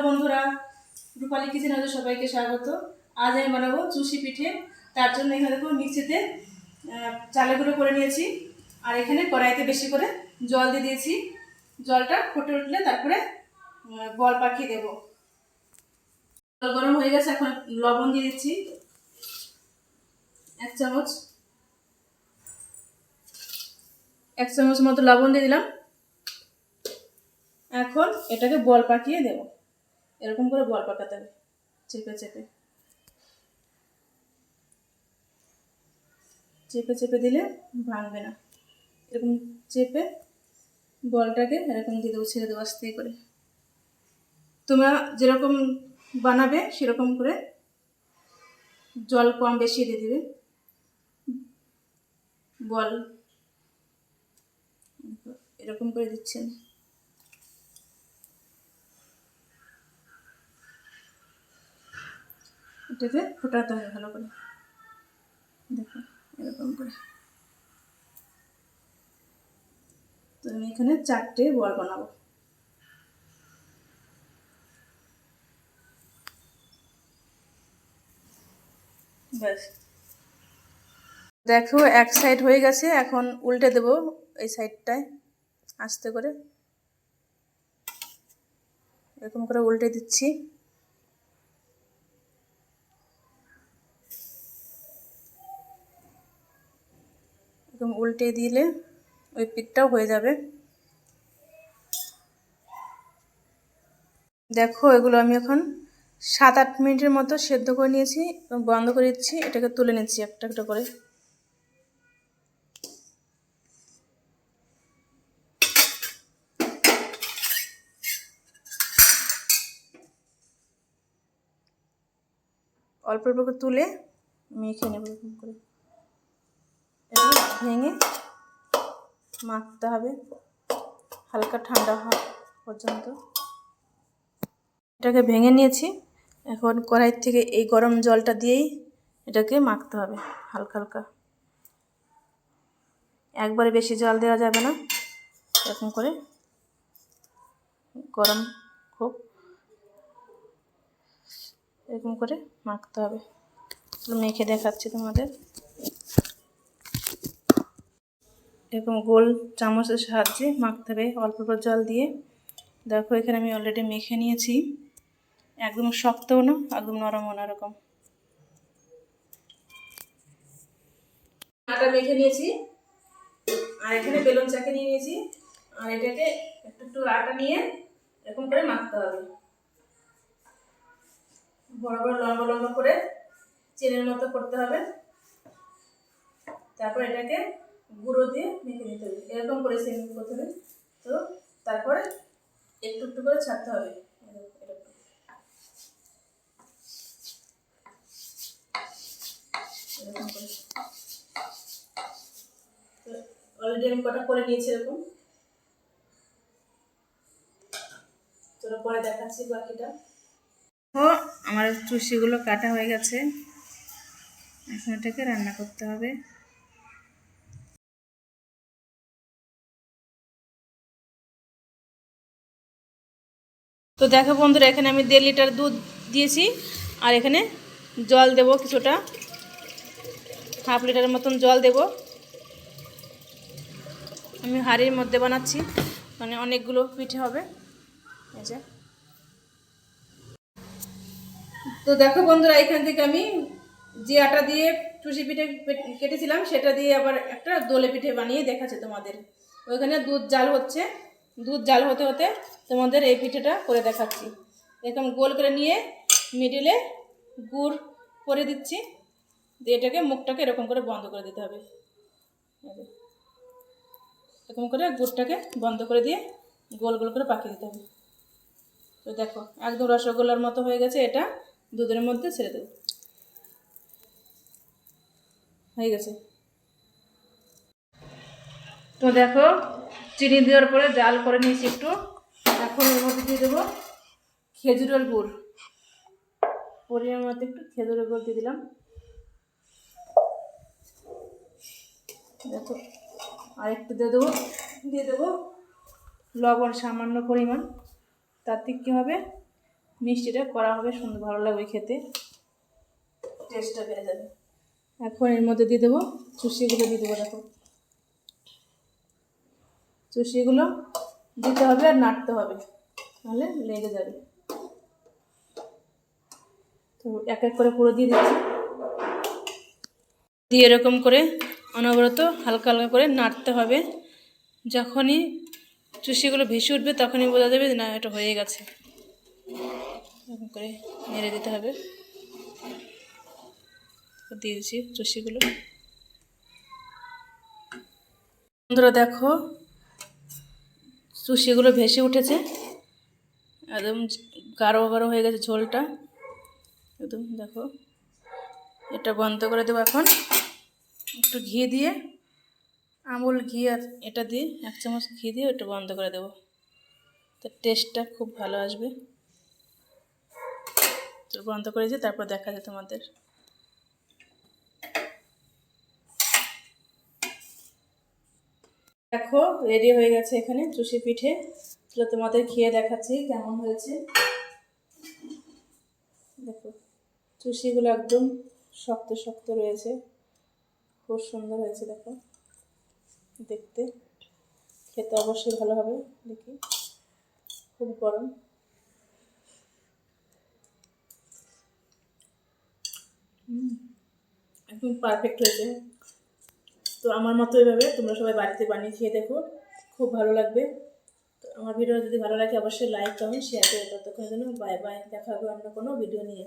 বন্ধুরা, রূপালী কিচেনে সবাইকে স্বাগত। আজ আমি বানাবো চুষি পিঠে। তার জন্য এখানে দেখো মিক্সিতে চালের গুঁড়ো করে নিয়েছি, আর এখানে কড়াইতে বেশি করে জল দিয়ে দিয়েছি। জলটা ফুটে উঠলে তারপরে বল পাকিয়ে দেব। জল গরম হয়ে গেছে, এখন লবণ দিয়ে দিচ্ছি 1 চামচ। 1 চামচ মতো লবণ দিয়ে দিলাম। এখন এটাকে বল পাকিয়ে দেব। এরকম করে বল পাকাতে হবে, চেপে চেপে চেপে চেপে দিলে ভাঙবে না। এরকম চেপে বলটাকে এরকম দিয়ে দেবো, ছেড়ে দেবো আস্তে করে। তোমরা যেরকম বানাবে সেরকম করে জল কম বেশি দিয়ে দিবে। বল এরকম করে দিচ্ছেন। এটাকে ফোটাতে হবে ভালো করে, দেখো এরকম করে। তো আমি এখানে 4টে বল বানাবো। ব্যাস, দেখো এক সাইড হয়ে গেছে, এখন উল্টে দেব এই সাইডটায় আস্তে করে, এরকম করে উল্টে দিচ্ছি। এরকম উল্টে দিলে ওই পিঠটাও হয়ে যাবে। দেখো এগুলো আমি এখন 7-8 মিনিটের মতো সেদ্ধ করে নিয়েছি, বন্ধ করে দিচ্ছি। এটাকে তুলে নিচ্ছি একটা একটা করে। অল্প অল্প করে তুলে মেখে নেব এরকম করে। এটা ভেঙে মাখতে হবে হালকা ঠান্ডা হওয়া পর্যন্ত। এটাকে ভেঙে নিয়েছি, এখন কড়াই থেকে এই গরম জলটা দিয়েই এটাকে মাখতে হবে হালকা হালকা। একবারে বেশি জল দেওয়া যাবে না, এরকম করে গরম খুব এরকম করে মাখতে হবে। মেখে দেখাচ্ছি তোমাদের। এরকম গোল চামচের সাহায্যে মাখতে হবে অল্প অল্প জল দিয়ে। দেখো এখানে আমি অলরেডি মেখে নিয়েছি, একদম শক্তও না একদম নরমও না, এরকম। আটা মেখে নিয়েছি, আর এখানে বেলুন চাকি নিয়ে নিয়েছি, আর এটাকে একটু একটু আটা নিয়ে এরকম করে মাখতে হবে। বড় বড় লম্বা লম্বা করে চেনের মতো করতে হবে। তারপর এটাকে গুঁড়ো দিয়ে মেখে নিতে হবে এরকম করে সেম প্রথমে। তো তারপরে একটু একটু করে ছাড়তে হবে এরকম করে। তো অলরেডি আমি কটা করে নিয়েছি এরকম। চলো পরে দেখাচ্ছি বাকিটা। আমার চুষিগুলো কাটা হয়ে গেছে, এখন এটাকে রান্না করতে হবে। তো দেখো বন্ধুরা, এখানে আমি 1.5 লিটার দুধ দিয়েছি, আর এখানে জল দেব কিছুটা, 1/2 লিটারের মতন জল দেব। আমি হাঁড়ির মধ্যে বানাচ্ছি, মানে অনেকগুলো পিঠে হবে। এই যে, তো দেখো বন্ধুরা, এখান থেকে আমি যে আটা দিয়ে চুষি পিঠে কেটেছিলাম সেটা দিয়ে আবার একটা দোলে পিঠে বানিয়ে দেখাচ্ছে তোমাদের। ওইখানে দুধ জাল হচ্ছে, দুধ জাল হতে হতে তোমাদের এই পিঠেটা করে দেখাচ্ছি। এরকম গোল করে নিয়ে মিডিলে গুড় করে দিচ্ছি, দিয়ে এটাকে মুখটাকে এরকম করে বন্ধ করে দিতে হবে। এরকম করে গুড়টাকে বন্ধ করে দিয়ে গোল গোল করে পাকিয়ে দিতে হবে। তো দেখো একদম রসগোল্লার মতো হয়ে গেছে। এটা দুধের মধ্যে ছেড়ে দেবো, হয়ে গেছে। তো দেখো চিনি দেওয়ার পরে জাল করে নিয়েছি একটু। এখন এর মধ্যে দিয়ে দেবো খেজুরের গুড়, পরিমাণ মতো একটু খেজুরের গুড় দিয়ে দিলাম। দেখো আর একটু দিয়ে দেবো লবণ সামান্য পরিমাণ। তাতে কী হবে, মিষ্টিটা করা হবে, সুন্দর ভালো লাগবে খেতে, টেস্টটা বেড়ে যাবে। এখন এর মধ্যে দিয়ে দেবো চুষিগুলো, দিয়ে দেবো। দেখো চুষিগুলো দিতে হবে আর নাড়তে হবে, নাহলে লেগে যাবে। তো এক এক করে পুরো দিয়ে দিচ্ছি, দিয়ে এরকম করে অনবরত হালকা হালকা করে নাড়তে হবে। যখনই চুষিগুলো ভেসে উঠবে তখনই বোঝা যাবে যে না এটা হয়ে গেছে। এরকম করে নেড়ে দিতে হবে। দিয়ে দিচ্ছি চুষিগুলো। বন্ধুরা দেখো চুষিগুলো ভেসে উঠেছে, একদম গাঢ় গাঢ় হয়ে গেছে ঝোলটা একদম। দেখো এটা বন্ধ করে দেবো। এখন একটু ঘি দিয়ে, আমুল ঘি আর এটা দিয়ে 1 চামচ ঘি দিয়ে একটু বন্ধ করে দেবো, তো টেস্টটা খুব ভালো আসবে। তো বন্ধ করেছি, তারপর দেখা যায় তোমাদের। দেখো রেডি হয়ে গেছে এখানে চুষি পিঠে। তো তোমাদের খেয়ে দেখাচ্ছি কেমন হয়েছে। দেখো চুষিগুলো একদম শক্ত শক্ত রয়েছে, খুব সুন্দর হয়েছে। দেখো দেখতে, খেতে অবশ্যই ভালো হবে। দেখি খুব গরম, একদম পারফেক্ট হয়েছে। তো আমার মতো এভাবে তোমরা সবাই বাড়িতে বানিয়ে খেয়ে দেখো, খুব ভালো লাগবে। তো আমার ভিডিও যদি ভালো লাগে অবশ্যই লাইক কমেন্ট শেয়ার করে। ততক্ষণের জন্য বাই বাই, দেখা হবে অন্য কোনো ভিডিও নিয়ে।